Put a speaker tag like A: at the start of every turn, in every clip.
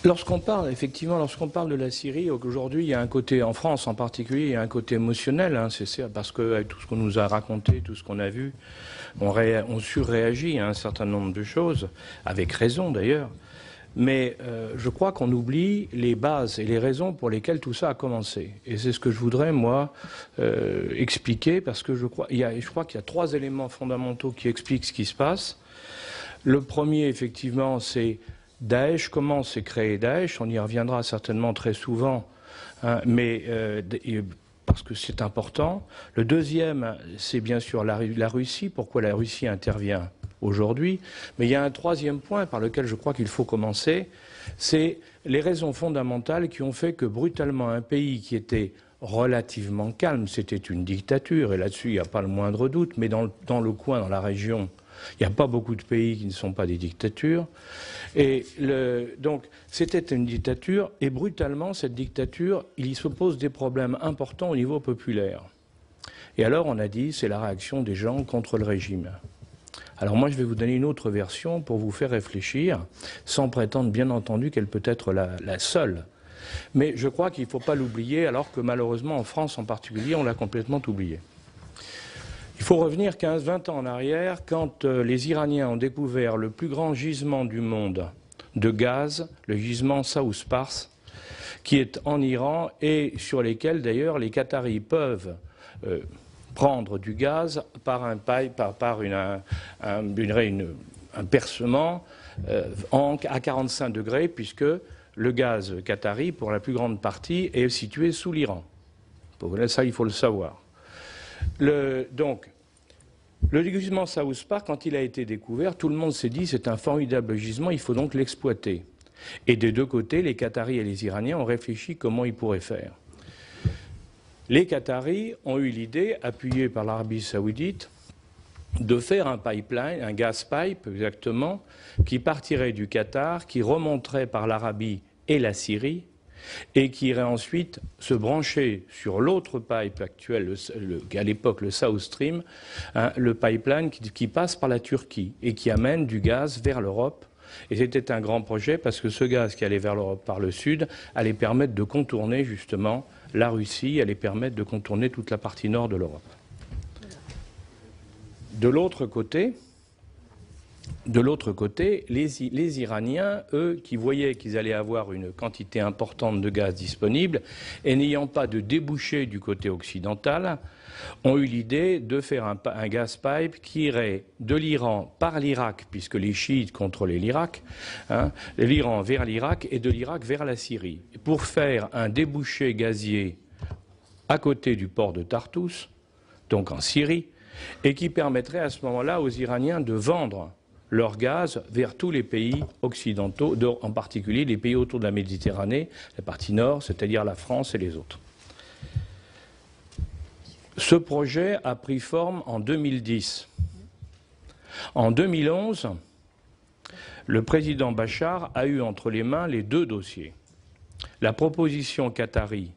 A: Lorsqu'on parle, effectivement, lorsqu'on parle de la Syrie, aujourd'hui, il y a un côté, en France en particulier, il y a un côté émotionnel, hein, parce que avec tout ce qu'on nous a raconté, tout ce qu'on a vu, on surréagit à un certain nombre de choses, avec raison d'ailleurs. Mais je crois qu'on oublie les bases et les raisons pour lesquelles tout ça a commencé. Et c'est ce que je voudrais, moi, expliquer, parce que je crois qu'il y a 3 éléments fondamentaux qui expliquent ce qui se passe. Le premier, effectivement, c'est Daesh. Comment s'est créé Daesh? On y reviendra certainement très souvent, hein, mais parce que c'est important. Le deuxième, c'est bien sûr la Russie. Pourquoi la Russie intervient aujourd'hui? Mais il y a un troisième point par lequel je crois qu'il faut commencer, c'est les raisons fondamentales qui ont fait que brutalement un pays qui était relativement calme, c'était une dictature, et là-dessus il n'y a pas le moindre doute, mais dans le coin, dans la région, il n'y a pas beaucoup de pays qui ne sont pas des dictatures. Et donc, c'était une dictature, et brutalement, cette dictature, il se pose des problèmes importants au niveau populaire. Et alors, on a dit, c'est la réaction des gens contre le régime. Alors moi, je vais vous donner une autre version pour vous faire réfléchir, sans prétendre, bien entendu, qu'elle peut être la seule. Mais je crois qu'il ne faut pas l'oublier, alors que malheureusement, en France en particulier, on l'a complètement oublié. Il faut revenir 15-20 ans en arrière, quand les Iraniens ont découvert le plus grand gisement du monde de gaz, le gisement South Pars, qui est en Iran et sur lesquels d'ailleurs les Qataris peuvent prendre du gaz par un pipe, par un percement à 45 degrés, puisque le gaz qatari, pour la plus grande partie, est situé sous l'Iran. Ça, il faut le savoir. Donc, le gisement South Pars, quand il a été découvert, tout le monde s'est dit c'est un formidable gisement, il faut donc l'exploiter. Et des deux côtés, les Qataris et les Iraniens ont réfléchi comment ils pourraient faire. Les Qataris ont eu l'idée, appuyée par l'Arabie saoudite, de faire un pipeline, un gas pipe exactement, qui partirait du Qatar, qui remonterait par l'Arabie et la Syrie, et qui irait ensuite se brancher sur l'autre pipe actuel, à l'époque le South Stream, hein, le pipeline qui passe par la Turquie et qui amène du gaz vers l'Europe. Et c'était un grand projet parce que ce gaz qui allait vers l'Europe par le sud allait permettre de contourner justement la Russie, allait permettre de contourner toute la partie nord de l'Europe. De l'autre côté, les Iraniens, eux, qui voyaient qu'ils allaient avoir une quantité importante de gaz disponible, et n'ayant pas de débouché du côté occidental, ont eu l'idée de faire un gas pipe qui irait de l'Iran par l'Irak, puisque les chiites contrôlaient l'Irak, hein, l'Iran vers l'Irak et de l'Irak vers la Syrie, pour faire un débouché gazier à côté du port de Tartous, donc en Syrie, et qui permettrait à ce moment-là aux Iraniens de vendre leur gaz vers tous les pays occidentaux, en particulier les pays autour de la Méditerranée, la partie nord, c'est-à-dire la France et les autres. Ce projet a pris forme en 2010. En 2011, le président Bachar a eu entre les mains les deux dossiers. La proposition qatari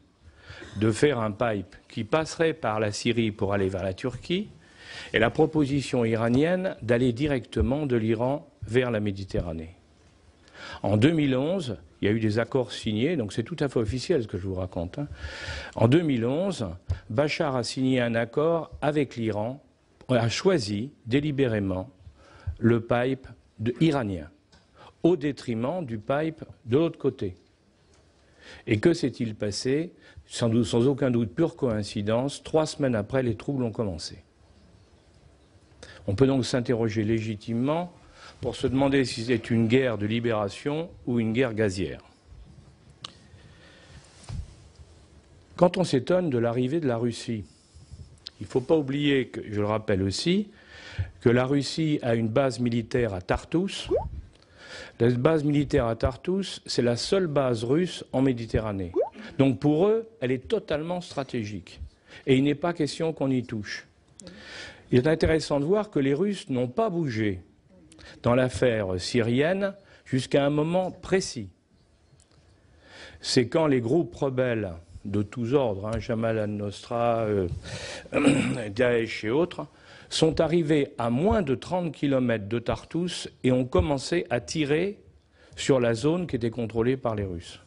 A: de faire un pipe qui passerait par la Syrie pour aller vers la Turquie, et la proposition iranienne d'aller directement de l'Iran vers la Méditerranée. En 2011, il y a eu des accords signés, donc c'est tout à fait officiel ce que je vous raconte. Hein. En 2011, Bachar a signé un accord avec l'Iran, a choisi délibérément le pipe iranien, au détriment du pipe de l'autre côté. Et que s'est-il passé? Sans aucun doute, pure coïncidence, 3 semaines après, les troubles ont commencé. On peut donc s'interroger légitimement pour se demander si c'est une guerre de libération ou une guerre gazière. Quand on s'étonne de l'arrivée de la Russie, il ne faut pas oublier, que, je le rappelle aussi, que la Russie a une base militaire à Tartous. La base militaire à Tartous, c'est la seule base russe en Méditerranée. Donc pour eux, elle est totalement stratégique. Et il n'est pas question qu'on y touche. Il est intéressant de voir que les Russes n'ont pas bougé dans l'affaire syrienne jusqu'à un moment précis. C'est quand les groupes rebelles de tous ordres, hein, Jamal al-Nosra, Daesh et autres, sont arrivés à moins de 30 km de Tartous et ont commencé à tirer sur la zone qui était contrôlée par les Russes.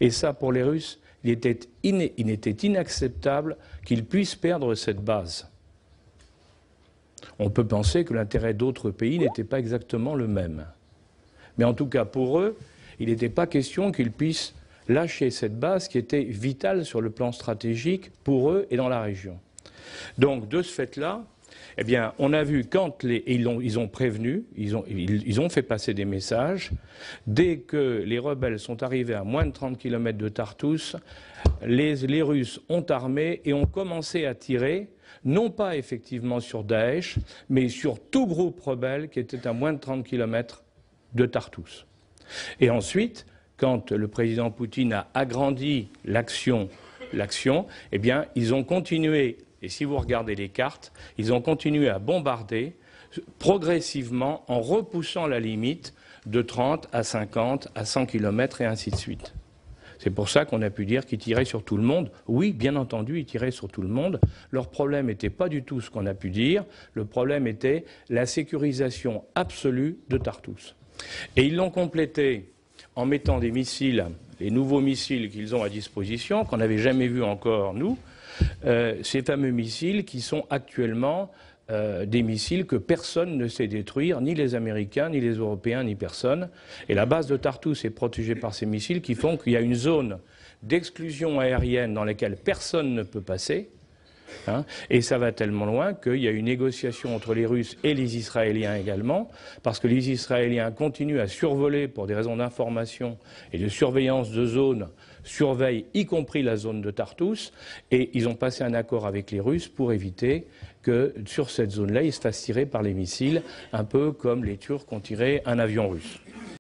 A: Et ça, pour les Russes, il était inacceptable qu'ils puissent perdre cette base. On peut penser que l'intérêt d'autres pays n'était pas exactement le même. Mais en tout cas, pour eux, il n'était pas question qu'ils puissent lâcher cette base qui était vitale sur le plan stratégique pour eux et dans la région. Donc, de ce fait-là, eh bien, on a vu quand ils ont prévenu, ils ont fait passer des messages. Dès que les rebelles sont arrivés à moins de 30 km de Tartous, les Russes ont armé et ont commencé à tirer, non pas effectivement sur Daesh, mais sur tout groupe rebelle qui était à moins de 30 km de Tartous. Et ensuite, quand le président Poutine a agrandi l'action, eh bien, ils ont continué. Et si vous regardez les cartes, ils ont continué à bombarder progressivement en repoussant la limite de 30 à 50 à 100 km et ainsi de suite. C'est pour ça qu'on a pu dire qu'ils tiraient sur tout le monde. Oui, bien entendu, ils tiraient sur tout le monde. Leur problème n'était pas du tout ce qu'on a pu dire. Le problème était la sécurisation absolue de Tartous. Et ils l'ont complété en mettant des missiles, les nouveaux missiles qu'ils ont à disposition, qu'on n'avait jamais vus encore, nous, ces fameux missiles qui sont actuellement des missiles que personne ne sait détruire, ni les Américains, ni les Européens, ni personne. Et la base de Tartous est protégée par ces missiles qui font qu'il y a une zone d'exclusion aérienne dans laquelle personne ne peut passer. Et ça va tellement loin qu'il y a une négociation entre les Russes et les Israéliens également, parce que les Israéliens continuent à survoler pour des raisons d'information et de surveillance de zones, surveillent y compris la zone de Tartous, et ils ont passé un accord avec les Russes pour éviter que sur cette zone-là, ils se fassent tirer par les missiles, un peu comme les Turcs ont tiré un avion russe.